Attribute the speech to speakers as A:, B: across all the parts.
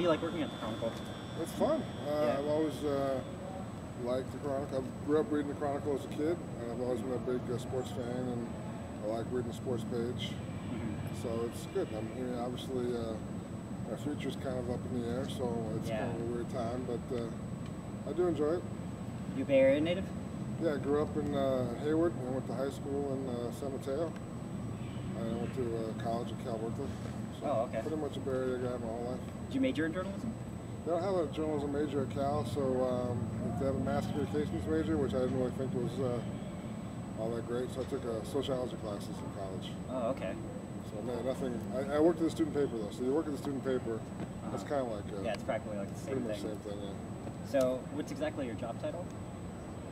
A: you like working at the Chronicle?
B: It's fun. I've always liked the Chronicle. I grew up reading the Chronicle as a kid, and I've always been a big sports fan, and I like reading the sports page. So it's good. I mean, obviously, our future's kind of up in the air, so it's kind of a weird time, but I do enjoy it.
A: You Bay Area native?
B: Yeah, I grew up in Hayward. I went to high school in San Mateo. I went to college at Cal Berkeley. So pretty much a Bay Area guy my whole life.
A: Did you major in journalism?
B: They don't have a journalism major at Cal, so they have a mass communications major, which I didn't really think was all that great. So I took sociology classes in college.
A: Oh, okay.
B: So man, nothing. I worked at the student paper though. So you work at the student paper, it's kind of like
A: yeah, it's practically like the same thing.
B: Pretty much the same thing. Yeah.
A: So what's exactly your job title?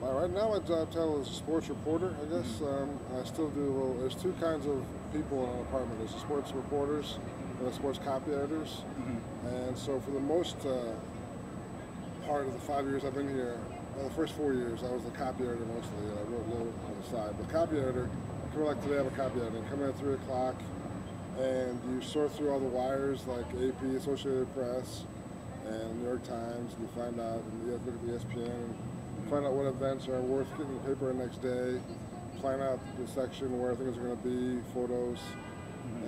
B: Right now my job title is a sports reporter, I guess. I still do, there's two kinds of people in an department. There's the sports reporters and the sports copy editors. And so for the most part of the 5 years I've been here, well, the first 4 years I was the copy editor mostly. I wrote a little on the side. But copy editor, I come in like today, I'm a copy editor. I come in at 3 o'clock and you sort through all the wires like AP, Associated Press, and New York Times, and you find out, and you have to look at the ESPN, and find out what events are worth getting the paper the next day, plan out the section where things are going to be, photos,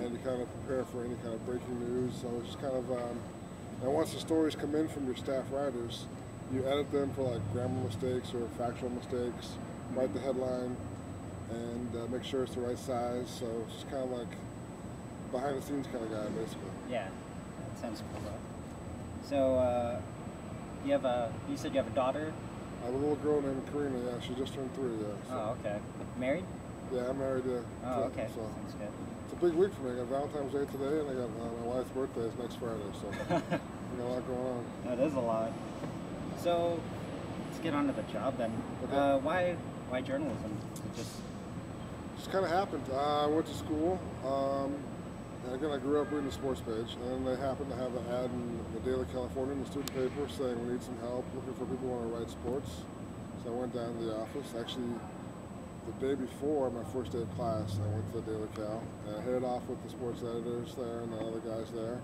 B: and you kind of prepare for any kind of breaking news. So it's just kind of, and once the stories come in from your staff writers, you edit them for like grammar mistakes or factual mistakes, write the headline, and make sure it's the right size. So it's just kind of like behind the scenes kind of guy, basically.
A: Yeah, that sounds cool though. So you said you have a daughter?
B: I have a little girl named Karina, yeah, she just turned 3, yeah. So.
A: Oh, okay. Married?
B: Yeah, I'm married, yeah.
A: Oh, okay.
B: So
A: sounds good.
B: it's a big week for me. I got Valentine's Day today, and I got my wife's birthday is next Friday, so I got a lot going on.
A: That is a lot. So, let's get on to the job then. Okay. Why journalism? It
B: just kind of happened. I went to school, and again, I grew up reading the sports page, and they happened to have an ad in the Daily Californian, the student paper, saying we need some help, looking for people who want to write sports. So I went down to the office. Actually, the day before my first day of class, I went to the Daily Cal, and I hit it off with the sports editors there and the other guys there.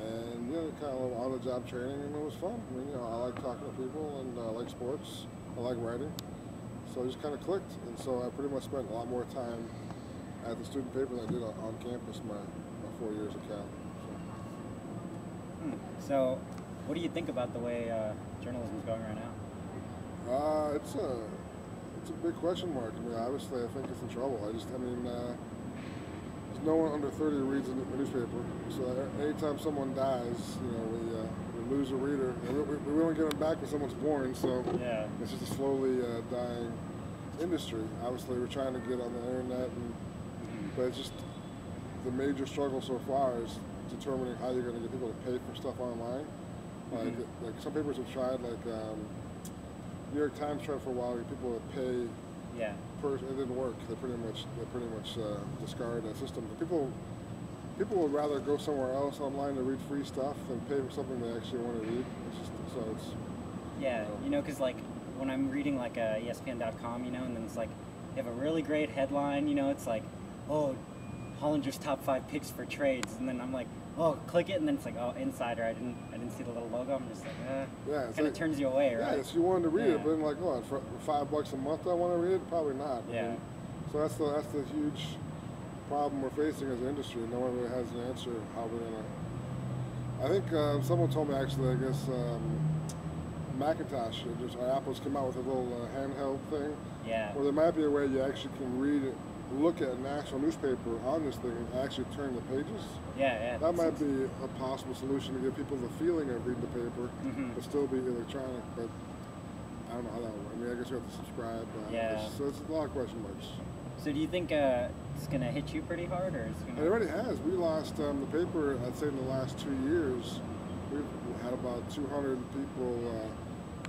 B: And, kind of on-the-job training, and it was fun. I mean, I like talking to people, and I like sports. I like writing. So it just kind of clicked, and so I pretty much spent a lot more time at the student paper than I did on campus my 4 years at Cal.
A: So, what do you think about the way journalism is going right now?
B: It's a big question mark. I mean, obviously, I think it's in trouble. there's no one under 30 who reads a newspaper. So anytime someone dies, we lose a reader. We only get them back when someone's born. So it's just a slowly dying industry. Obviously, we're trying to get on the internet, but it's just the major struggle so far is determining how you're going to get people to pay for stuff online. Like some papers have tried, like New York Times tried for a while to get people to pay.
A: Yeah.
B: It didn't work. They pretty much discarded that system. But people would rather go somewhere else online to read free stuff than pay for something they actually want to read.
A: Yeah, because like when I'm reading like ESPN.com, and then it's like they have a really great headline. It's like, oh, Hollinger's top 5 picks for trades, and then I'm like, oh, click it, and then it's like, oh, Insider. I didn't see the little logo. I'm just like, it kind of turns you away, right?
B: Yeah, so you wanted to read it, but then like, oh, for $5 a month, I want to read it. Probably not.
A: Yeah.
B: I mean, so that's the huge problem we're facing as an industry. No one really has an answer how we're gonna. I think someone told me actually. I guess Macintosh, Apple's come out with a little handheld thing.
A: Yeah.
B: Where there might be a way you actually can read it. Look at an actual newspaper on this thing and actually turn the pages.
A: Yeah.
B: That might be a possible solution to give people the feeling of reading the paper, but still be electronic. But I don't know how that will work. I mean, I guess you have to subscribe. So it's a lot of question marks.
A: So do you think it's going to hit you pretty hard, or is it going to?
B: It already has. We lost the paper. I'd say in the last 2 years, we've had about 200 people.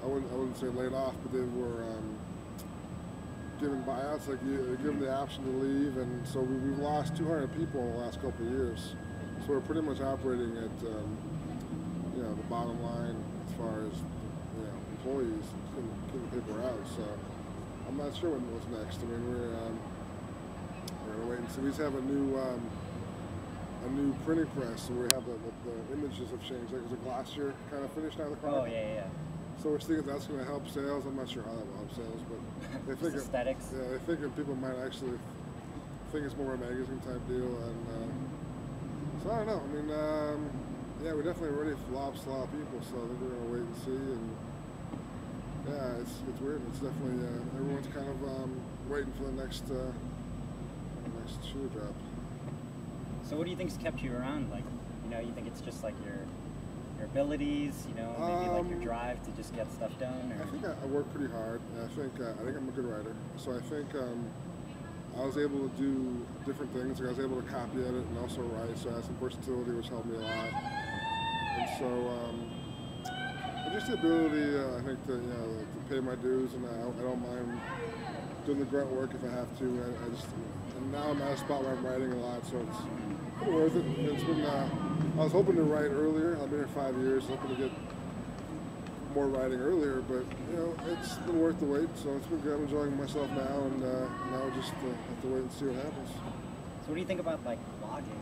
B: I wouldn't say laid off, but they were. Given buyouts, like you give them the option to leave, and so we've lost 200 people in the last couple of years. So we're pretty much operating at the bottom line as far as employees getting the paper out. So I'm not sure what's next. I mean, we're gonna wait and see. We just have a new a new printing press, so we have the images have changed. Like there's a glossier kind of finish now. The Chronicle.
A: Oh yeah.
B: So we're thinking that's going to help sales. I'm not sure how that will help sales, but they think
A: aesthetics.
B: Yeah, they think people might actually think it's more a magazine type deal, and so I don't know. I mean, yeah, we're definitely ready for a lot of people, so I think we're going to wait and see. And yeah, it's weird. It's definitely everyone's kind of waiting for the next shoe drop.
A: So what do you think's kept you around? Like, you think it's just like your abilities, maybe like your drive to just get stuff done? Or?
B: I think I work pretty hard. I think I'm a good writer. So I think I was able to do different things. Like I was able to copy edit and also write. So I had some versatility, which helped me a lot. And so just the ability, I think, to pay my dues, and I don't mind doing the grunt work if I have to. And now I'm at a spot where I'm writing a lot, so it's been worth it. It's been. I was hoping to write earlier. I've been here 5 years, hoping to get more writing earlier, but it's been worth the wait. So it's been good. I'm enjoying myself now, and now just have to wait and see what happens.
A: So what do you think about like blogging?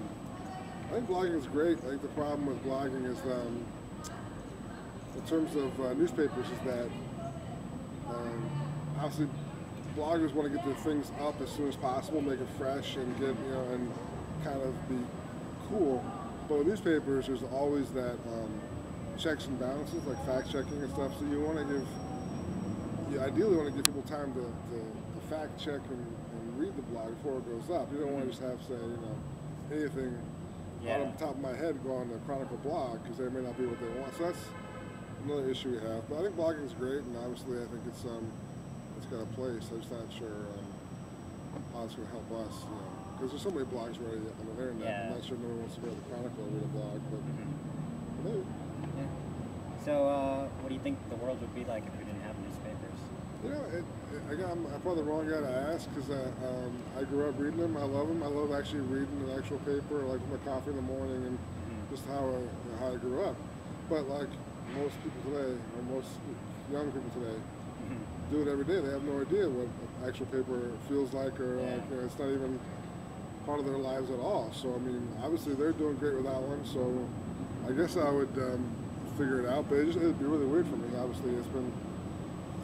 B: I think blogging is great. I think the problem with blogging is, in terms of newspapers, is that obviously bloggers want to get their things up as soon as possible, make it fresh, and get and kind of be cool. But with newspapers, there's always that checks and balances, like fact checking and stuff. So you ideally want to give people time to fact check and read the blog before it goes up. You don't want to just have anything on the top of my head go on the Chronicle blog, because they may not be what they want. So that's another issue we have. But I think blogging is great, and obviously I think it's got a place. I'm just not sure how it's going to help us. Because there's so many blogs already on the internet.
A: Yeah.
B: I'm not sure no one wants to go to the Chronicle and read a blog, but maybe.
A: Yeah. So, what do you think the world would be like if we didn't have newspapers?
B: Again, I'm probably the wrong guy to ask, because I grew up reading them. I love them. I love actually reading an actual paper, like my coffee in the morning, and just how I grew up. But like most people today, or most young people today, do it every day. They have no idea what actual paper feels like, or it's not even part of their lives at all. So I mean, obviously they're doing great without one. So I guess I would figure it out. But it'd be really weird for me. Obviously,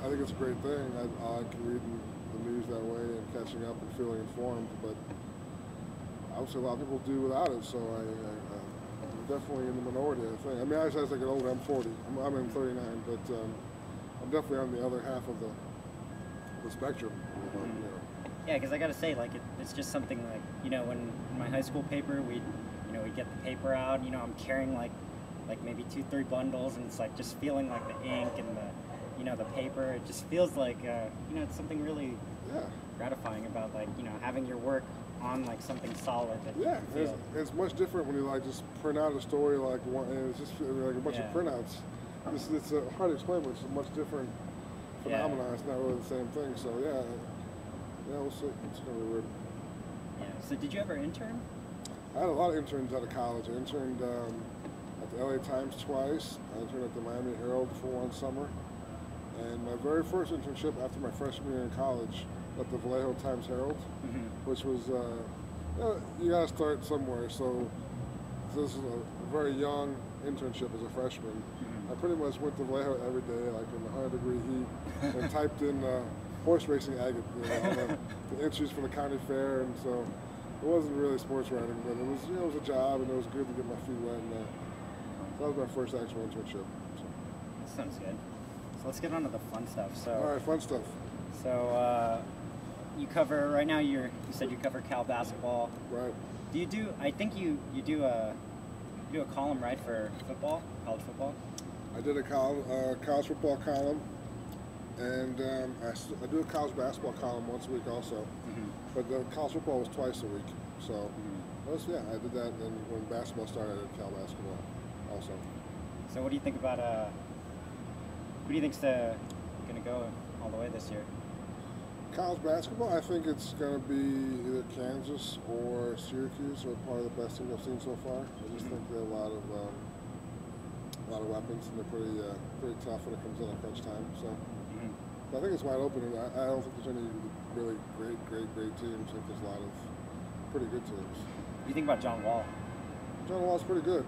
B: I think it's a great thing. I like reading the news that way and catching up and feeling informed. But obviously a lot of people do without it. So I'm definitely in the minority, I think. I mean, I sound like an older. I'm 40. I'm in 39, but I'm definitely on the other half of the spectrum.
A: Yeah, because I gotta say, like, it's just something like, when in my high school paper, we'd get the paper out. I'm carrying like maybe 2-3 bundles, and it's like just feeling like the ink and the paper. It just feels like it's something really gratifying about like having your work on like something solid. That
B: it's much different when you like just print out a story like one, and it's just like a bunch of printouts. It's hard to explain, but it's a much different phenomenon. It's not really the same thing. So we'll see. It's gonna be weird.
A: Yeah. So did you ever intern?
B: I had a lot of interns out of college. I interned at the LA Times twice. I interned at the Miami Herald for one summer. And my very first internship after my freshman year in college at the Vallejo Times Herald, which was, you gotta start somewhere. So this is a very young internship as a freshman. I pretty much went to Vallejo every day, like in the 100-degree heat, and typed in horse racing agate, on the entries for the county fair. And so it wasn't really sports writing, but it was, it was a job, and it was good to get my feet wet. And that was my first actual internship. So.
A: That sounds good. So let's get on to the fun stuff. So.
B: All right, fun stuff.
A: So you cover right now. You said you cover Cal basketball.
B: Right.
A: Do you do? I think you do a column, right, for football, college football.
B: I did a college football column, and I do a college basketball column once a week also. But the college football was twice a week. So I did that. And when basketball started, I did Cal basketball also.
A: So what do you think about who do you think's going to go all the way this year?
B: College basketball, I think it's going to be either Kansas or Syracuse, or part of the best team I've seen so far. I just think they have a lot of weapons, and they're pretty tough when it comes down to crunch time. So I think it's wide open. And I don't think there's any really great teams. I think there's a lot of pretty good teams.
A: What do you think about John Wall?
B: John Wall's pretty good.